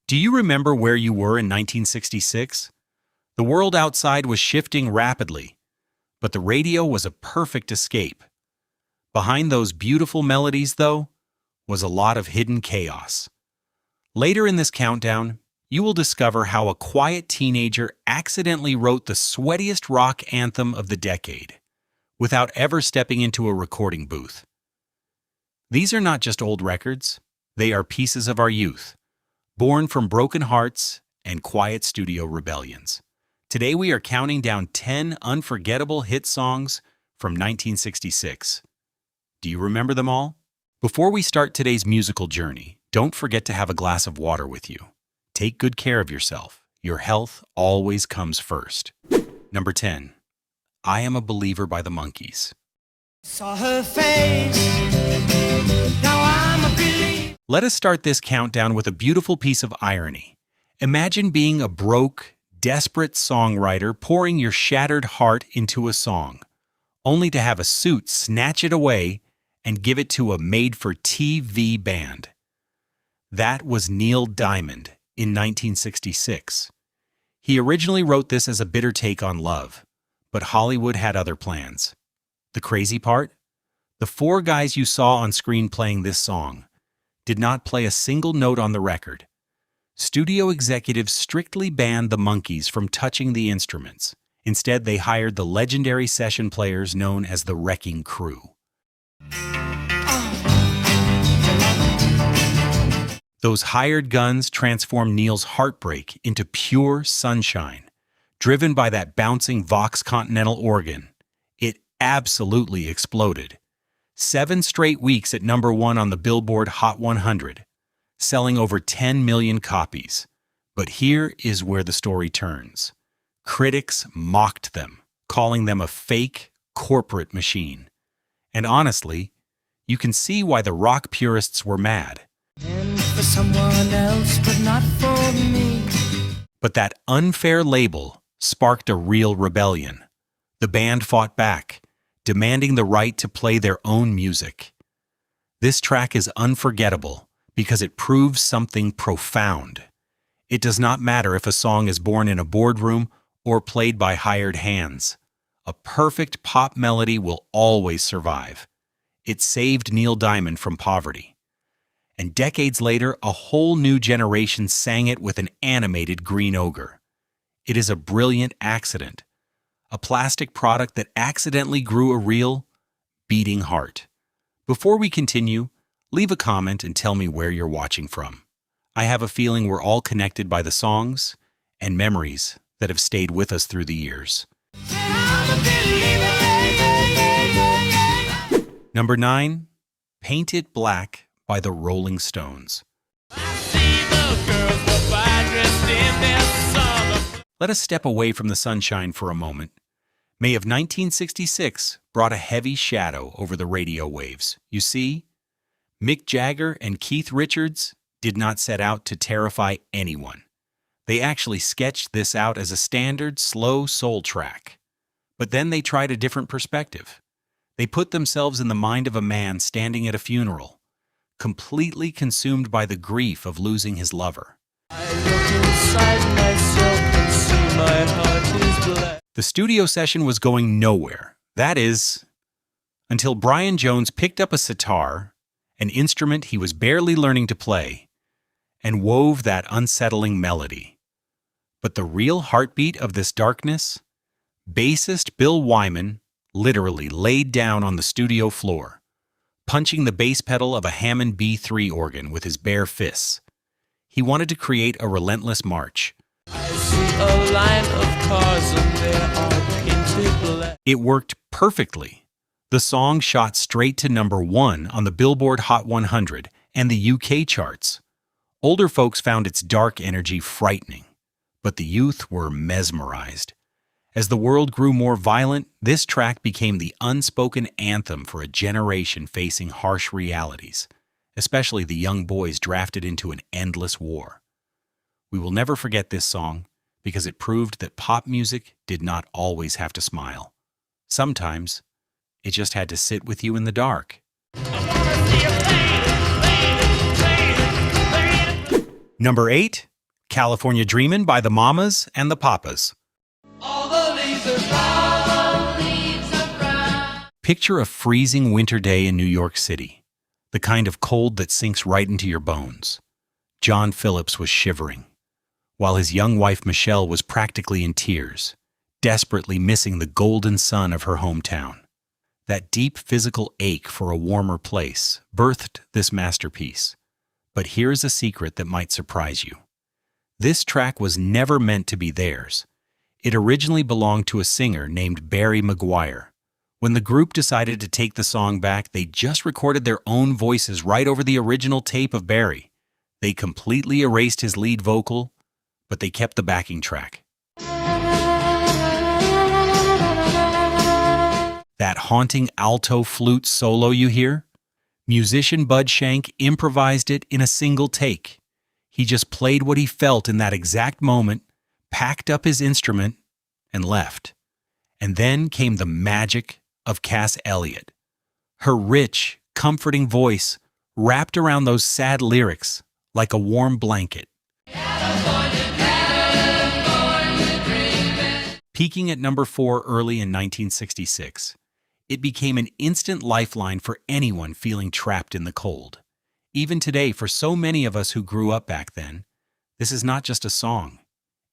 Do you remember where you were in 1966? The world outside was shifting rapidly, but the radio was a perfect escape. Behind those beautiful melodies, though, was a lot of hidden chaos. Later in this countdown, you will discover how a quiet teenager accidentally wrote the sweatiest rock anthem of the decade, without ever stepping into a recording booth. These are not just old records, they are pieces of our youth, born from broken hearts and quiet studio rebellions. Today we are counting down 10 unforgettable hit songs from 1966. Do you remember them all? Before we start today's musical journey, don't forget to have a glass of water with you. Take good care of yourself. Your health always comes first. Number 10. I Am a Believer by the Monkees. Saw her face. Now I'm a believer. Let us start this countdown with a beautiful piece of irony. Imagine being a broke, desperate songwriter pouring your shattered heart into a song, only to have a suit snatch it away and give it to a made-for-TV band. That was Neil Diamond in 1966. He originally wrote this as a bitter take on love, but Hollywood had other plans. The crazy part? The four guys you saw on screen playing this song did not play a single note on the record. Studio executives strictly banned the Monkees from touching the instruments. Instead, they hired the legendary session players known as the Wrecking Crew. Those hired guns transformed Neil's heartbreak into pure sunshine. Driven by that bouncing Vox Continental organ, it absolutely exploded. 7 straight weeks at number 1 on the Billboard Hot 100, selling over 10 million copies. But here is where the story turns. Critics mocked them, calling them a fake, corporate machine. And honestly, you can see why the rock purists were mad. And for someone else, but not for me. But that unfair label sparked a real rebellion. The band fought back, demanding the right to play their own music. This track is unforgettable because it proves something profound. It does not matter if a song is born in a boardroom or played by hired hands. A perfect pop melody will always survive. It saved Neil Diamond from poverty. And decades later, a whole new generation sang it with an animated green ogre. It is a brilliant accident. A plastic product that accidentally grew a real, beating heart. Before we continue, leave a comment and tell me where you're watching from. I have a feeling we're all connected by the songs and memories that have stayed with us through the years. Number 9. Paint It Black by the Rolling Stones. Let us step away from the sunshine for a moment. May of 1966 brought a heavy shadow over the radio waves. You see, Mick Jagger and Keith Richards did not set out to terrify anyone. They actually sketched this out as a standard slow soul track. But then they tried a different perspective. They put themselves in the mind of a man standing at a funeral, completely consumed by the grief of losing his lover. The studio session was going nowhere. That is, until Brian Jones picked up a sitar, an instrument he was barely learning to play, and wove that unsettling melody. But the real heartbeat of this darkness? Bassist Bill Wyman literally laid down on the studio floor, punching the bass pedal of a Hammond B3 organ with his bare fists. He wanted to create a relentless march. I see a line of cars and they are painted black. It worked perfectly. The song shot straight to number 1 on the Billboard Hot 100 and the UK charts. Older folks found its dark energy frightening, but the youth were mesmerized. As the world grew more violent, this track became the unspoken anthem for a generation facing harsh realities, especially the young boys drafted into an endless war. We will never forget this song because it proved that pop music did not always have to smile. Sometimes, it just had to sit with you in the dark. Number 8, California Dreamin' by the Mamas and the Papas. All the leaves are brown. Picture a freezing winter day in New York City, the kind of cold that sinks right into your bones. John Phillips was shivering, while his young wife Michelle was practically in tears, desperately missing the golden sun of her hometown. That deep physical ache for a warmer place birthed this masterpiece. But here's a secret that might surprise you. This track was never meant to be theirs. It originally belonged to a singer named Barry McGuire. When the group decided to take the song back, they just recorded their own voices right over the original tape of Barry. They completely erased his lead vocal, but they kept the backing track. That haunting alto flute solo you hear? Musician Bud Shank improvised it in a single take. He just played what he felt in that exact moment, packed up his instrument, and left. And then came the magic of Cass Elliot. Her rich, comforting voice wrapped around those sad lyrics like a warm blanket. Peaking at number 4 early in 1966, it became an instant lifeline for anyone feeling trapped in the cold. Even today, for so many of us who grew up back then, this is not just a song,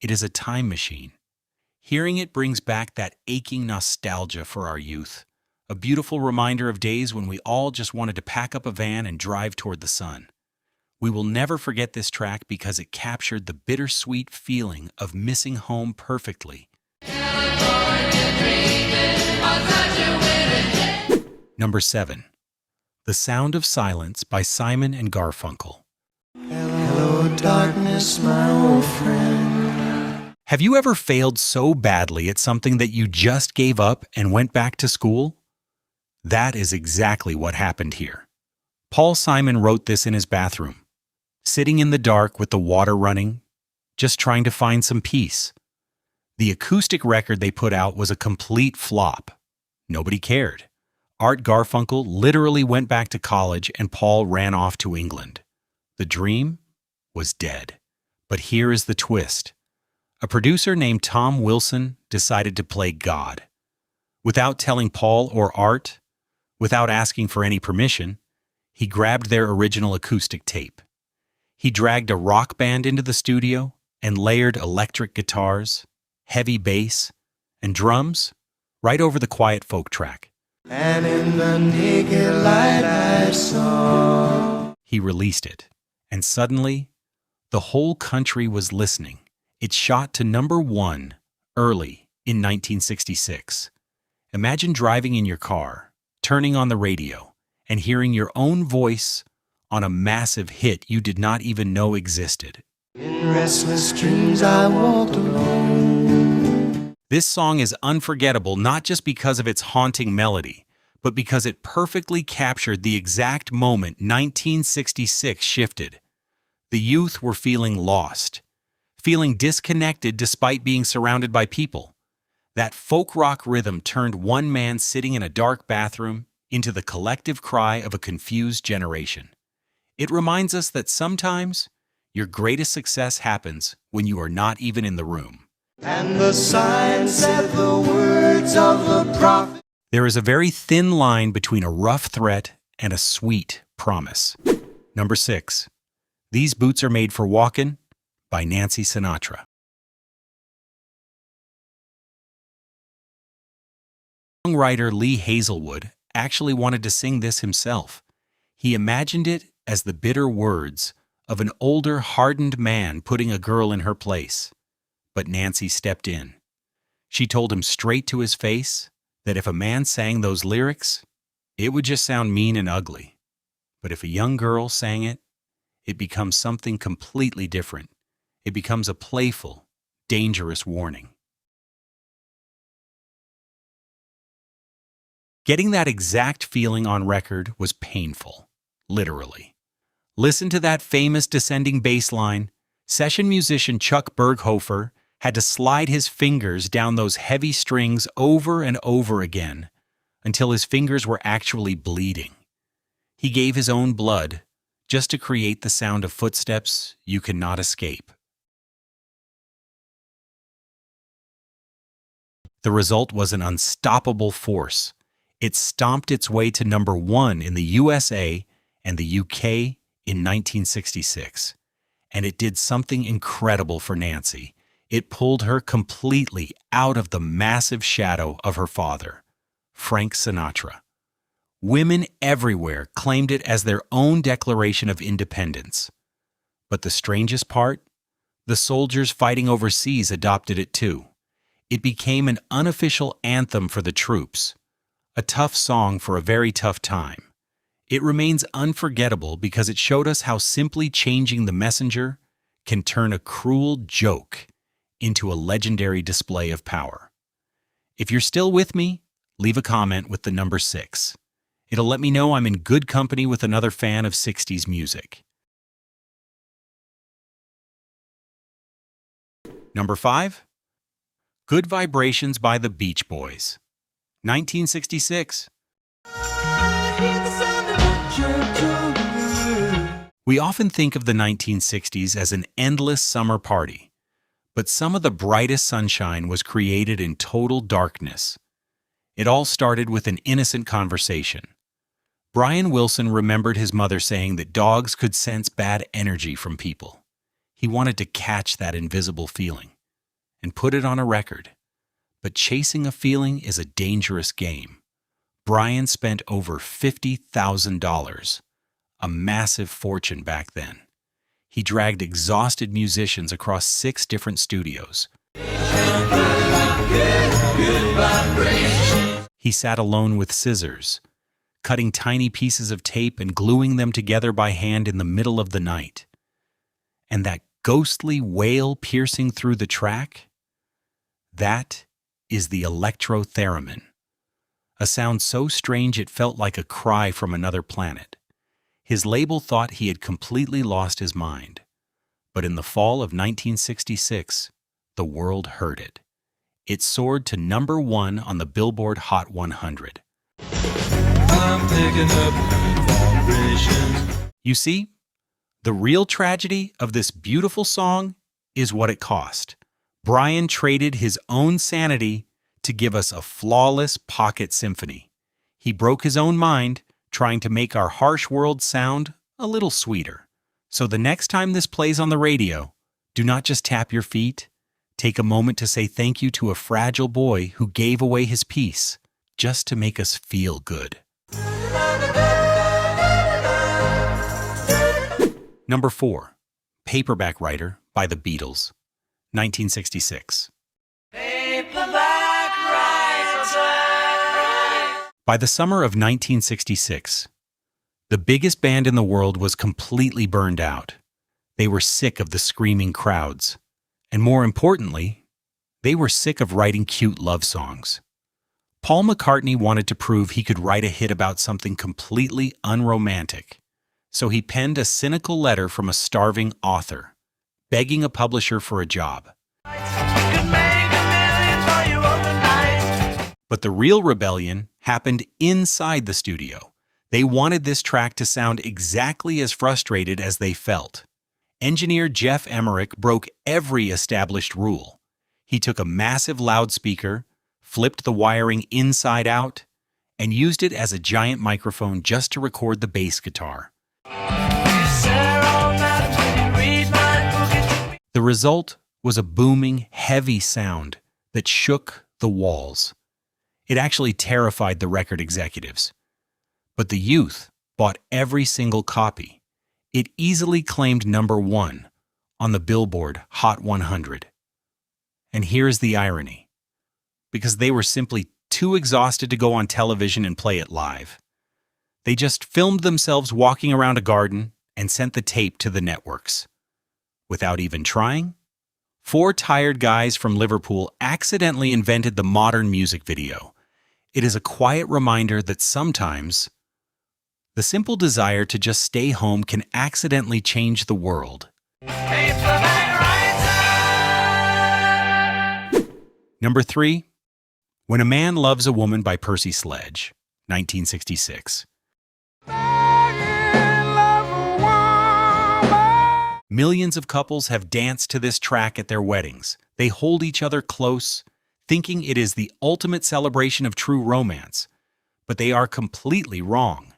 it is a time machine. Hearing it brings back that aching nostalgia for our youth, a beautiful reminder of days when we all just wanted to pack up a van and drive toward the sun. We will never forget this track because it captured the bittersweet feeling of missing home perfectly. Number 7. The Sound of Silence by Simon and Garfunkel. Hello, darkness, my old friend. Have you ever failed so badly at something that you just gave up and went back to school? That is exactly what happened here. Paul Simon wrote this in his bathroom, sitting in the dark with the water running, just trying to find some peace. The acoustic record they put out was a complete flop. Nobody cared. Art Garfunkel literally went back to college and Paul ran off to England. The dream was dead. But here is the twist. A producer named Tom Wilson decided to play God. Without telling Paul or Art, without asking for any permission, he grabbed their original acoustic tape. He dragged a rock band into the studio and layered electric guitars, heavy bass, and drums right over the quiet folk track. And in the naked light I saw. He released it, and suddenly, the whole country was listening. It shot to number 1 early in 1966. Imagine driving in your car, turning on the radio, and hearing your own voice on a massive hit you did not even know existed. In restless dreams I walked alone. This song is unforgettable not just because of its haunting melody, but because it perfectly captured the exact moment 1966 shifted. The youth were feeling lost, feeling disconnected despite being surrounded by people. That folk rock rhythm turned one man sitting in a dark bathroom into the collective cry of a confused generation. It reminds us that sometimes your greatest success happens when you are not even in the room. And the sign said the words of the prophet. There is a very thin line between a rough threat and a sweet promise. Number 6. These Boots Are Made for Walkin' by Nancy Sinatra. Songwriter Lee Hazelwood actually wanted to sing this himself. He imagined it as the bitter words of an older, hardened man putting a girl in her place. But Nancy stepped in. She told him straight to his face that if a man sang those lyrics, it would just sound mean and ugly. But if a young girl sang it, it becomes something completely different. It becomes a playful, dangerous warning. Getting that exact feeling on record was painful, literally. Listen to that famous descending bass line. Session musician Chuck Berghofer had to slide his fingers down those heavy strings over and over again until his fingers were actually bleeding. He gave his own blood just to create the sound of footsteps you cannot escape. The result was an unstoppable force. It stomped its way to number 1 in the USA and the UK in 1966. And it did something incredible for Nancy. It pulled her completely out of the massive shadow of her father, Frank Sinatra. Women everywhere claimed it as their own declaration of independence. But the strangest part? The soldiers fighting overseas adopted it too. It became an unofficial anthem for the troops, a tough song for a very tough time. It remains unforgettable because it showed us how simply changing the messenger can turn a cruel joke into a legendary display of power. If you're still with me, leave a comment with the number 6. It'll let me know I'm in good company with another fan of 60s music. Number 5. Good Vibrations by the Beach Boys, 1966. We often think of the 1960s as an endless summer party, but some of the brightest sunshine was created in total darkness. It all started with an innocent conversation. Brian Wilson remembered his mother saying that dogs could sense bad energy from people. He wanted to catch that invisible feeling and put it on a record. But chasing a feeling is a dangerous game. Brian spent over $50,000, a massive fortune back then. He dragged exhausted musicians across 6 different studios. He sat alone with scissors, cutting tiny pieces of tape and gluing them together by hand in the middle of the night. And that ghostly wail piercing through the track? That is the electro-theremin, a sound so strange it felt like a cry from another planet. His label thought he had completely lost his mind, but in the fall of 1966, the world heard it. It soared to number 1 on the Billboard Hot 100. I'm picking up vibrations. You see, the real tragedy of this beautiful song is what it cost. Brian traded his own sanity to give us a flawless pocket symphony. He broke his own mind, trying to make our harsh world sound a little sweeter. So the next time this plays on the radio, do not just tap your feet. Take a moment to say thank you to a fragile boy who gave away his peace just to make us feel good. Number 4. Paperback Writer by the Beatles, 1966. By the summer of 1966, the biggest band in the world was completely burned out. They were sick of the screaming crowds. And more importantly, they were sick of writing cute love songs. Paul McCartney wanted to prove he could write a hit about something completely unromantic. So he penned a cynical letter from a starving author, begging a publisher for a job. But the real rebellion happened inside the studio. They wanted this track to sound exactly as frustrated as they felt. Engineer Jeff Emmerich broke every established rule. He took a massive loudspeaker, flipped the wiring inside out, and used it as a giant microphone just to record the bass guitar. The result was a booming, heavy sound that shook the walls. It actually terrified the record executives. But the youth bought every single copy. It easily claimed number 1 on the Billboard Hot 100. And here's the irony. Because they were simply too exhausted to go on television and play it live. They just filmed themselves walking around a garden and sent the tape to the networks. Without even trying, 4 tired guys from Liverpool accidentally invented the modern music video. It is a quiet reminder that sometimes the simple desire to just stay home can accidentally change the world. Number 3. When a Man Loves a Woman by Percy Sledge, 1966. Millions of couples have danced to this track at their weddings. They hold each other close, thinking it is the ultimate celebration of true romance. But they are completely wrong.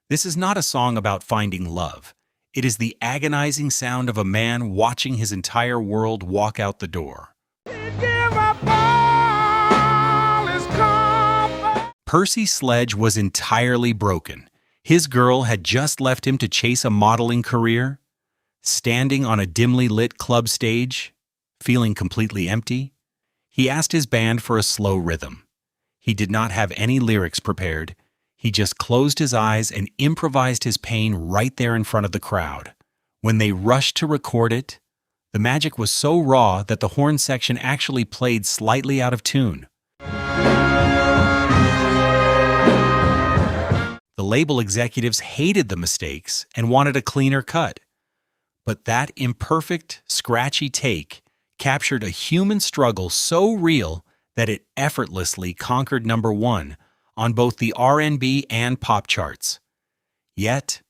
This is not a song about finding love. It is the agonizing sound of a man watching his entire world walk out the door. Percy's sledge was entirely broken. His girl had just left him to chase a modeling career. Standing on a dimly lit club stage, feeling completely empty, he asked his band for a slow rhythm. He did not have any lyrics prepared. He just closed his eyes and improvised his pain right there in front of the crowd. When they rushed to record it, the magic was so raw that the horn section actually played slightly out of tune. The label executives hated the mistakes and wanted a cleaner cut. But that imperfect, scratchy take captured a human struggle so real that it effortlessly conquered #1 on both the R&B and pop charts. Yet,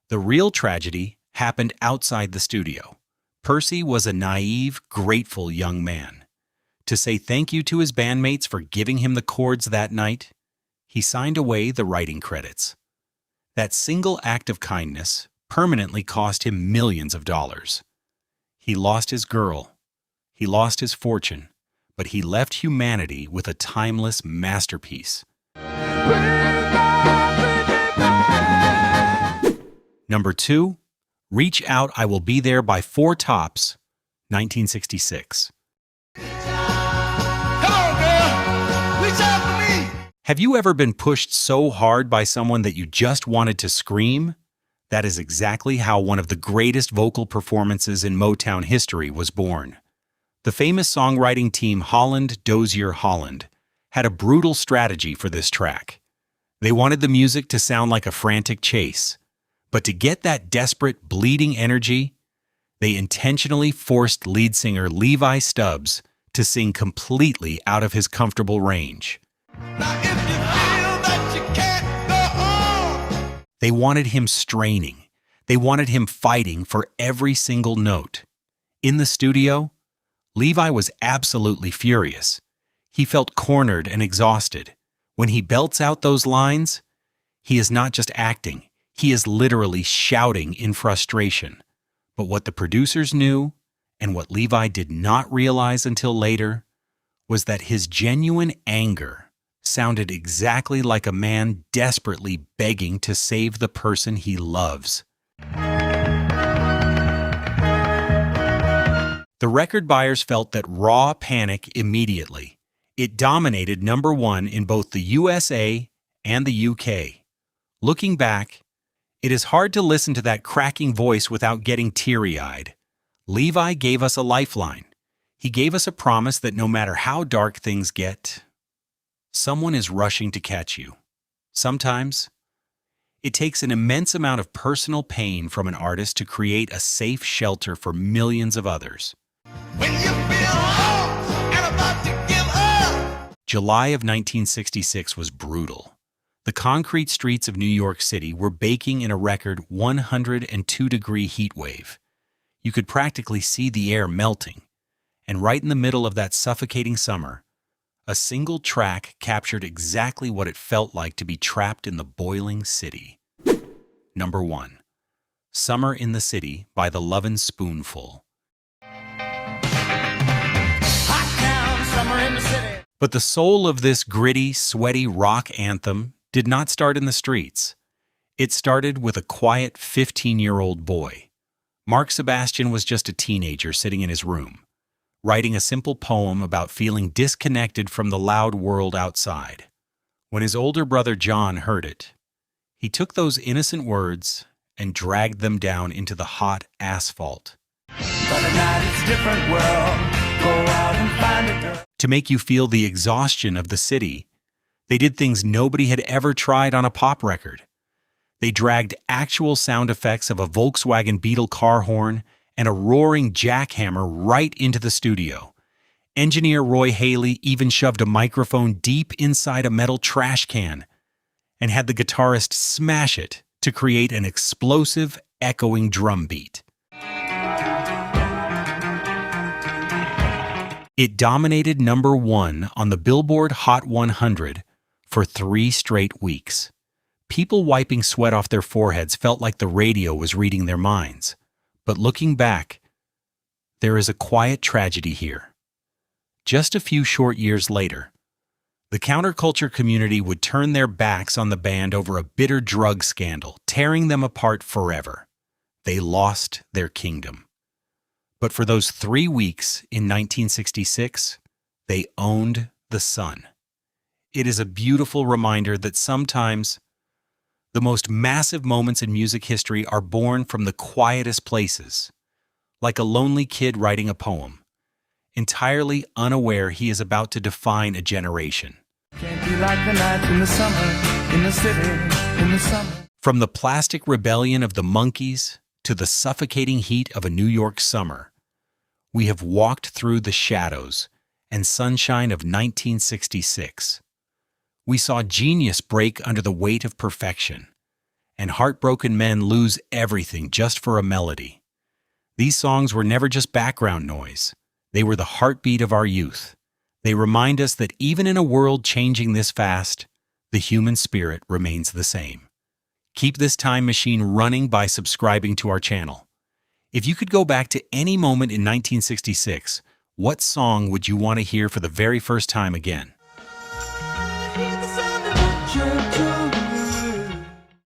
the real tragedy happened outside the studio. Percy was a naive, grateful young man. To say thank you to his bandmates for giving him the chords that night, he signed away the writing credits. That single act of kindness permanently cost him millions of dollars. He lost his girl, he lost his fortune, but he left humanity with a timeless masterpiece. #2, Reach Out, I Will Be There by Four Tops, 1966. Have you ever been pushed so hard by someone that you just wanted to scream? That is exactly how one of the greatest vocal performances in Motown history was born. The famous songwriting team Holland, Dozier, Holland had a brutal strategy for this track. They wanted the music to sound like a frantic chase, but to get that desperate, bleeding energy, they intentionally forced lead singer Levi Stubbs to sing completely out of his comfortable range. Now if you feel that you can't go on. They wanted him straining. They wanted him fighting for every single note. In the studio, Levi was absolutely furious. He felt cornered and exhausted. When he belts out those lines, he is not just acting, he is literally shouting in frustration. But what the producers knew, and what Levi did not realize until later, was that his genuine anger sounded exactly like a man desperately begging to save the person he loves. The record buyers felt that raw panic immediately. It dominated #1 in both the USA and the UK. Looking back, it is hard to listen to that cracking voice without getting teary-eyed. Levi gave us a lifeline. He gave us a promise that no matter how dark things get, someone is rushing to catch you. Sometimes, it takes an immense amount of personal pain from an artist to create a safe shelter for millions of others. When you feel lost and about to give up. July of 1966 was brutal. The concrete streets of New York City were baking in a record 102-degree heat wave. You could practically see the air melting. And right in the middle of that suffocating summer, a single track captured exactly what it felt like to be trapped in the boiling city. #1, Summer in the City by the Lovin' Spoonful. But the soul of this gritty, sweaty rock anthem did not start in the streets. It started with a quiet 15-year-old boy. Mark Sebastian was just a teenager sitting in his room, writing a simple poem about feeling disconnected from the loud world outside. When his older brother John heard it, he took those innocent words and dragged them down into the hot asphalt. But tonight it's a different world. Go out and find a girl. To make you feel the exhaustion of the city, they did things nobody had ever tried on a pop record. They dragged actual sound effects of a Volkswagen Beetle car horn and a roaring jackhammer right into the studio. Engineer Roy Haley even shoved a microphone deep inside a metal trash can and had the guitarist smash it to create an explosive, echoing drum beat. It dominated number 1 on the Billboard Hot 100 for 3 straight weeks. People wiping sweat off their foreheads felt like the radio was reading their minds. But looking back, there is a quiet tragedy here. Just a few short years later, the counterculture community would turn their backs on the band over a bitter drug scandal, tearing them apart forever. They lost their kingdom. But for those 3 weeks in 1966, they owned the sun. It is a beautiful reminder that sometimes the most massive moments in music history are born from the quietest places, like a lonely kid writing a poem, entirely unaware he is about to define a generation. Can't be like the nights in the summer, in the city, in the summer. From the plastic rebellion of the Monkees to the suffocating heat of a New York summer, we have walked through the shadows and sunshine of 1966. We saw genius break under the weight of perfection, and heartbroken men lose everything just for a melody. These songs were never just background noise. They were the heartbeat of our youth. They remind us that even in a world changing this fast, the human spirit remains the same. Keep this time machine running by subscribing to our channel. If you could go back to any moment in 1966, what song would you want to hear for the very first time again?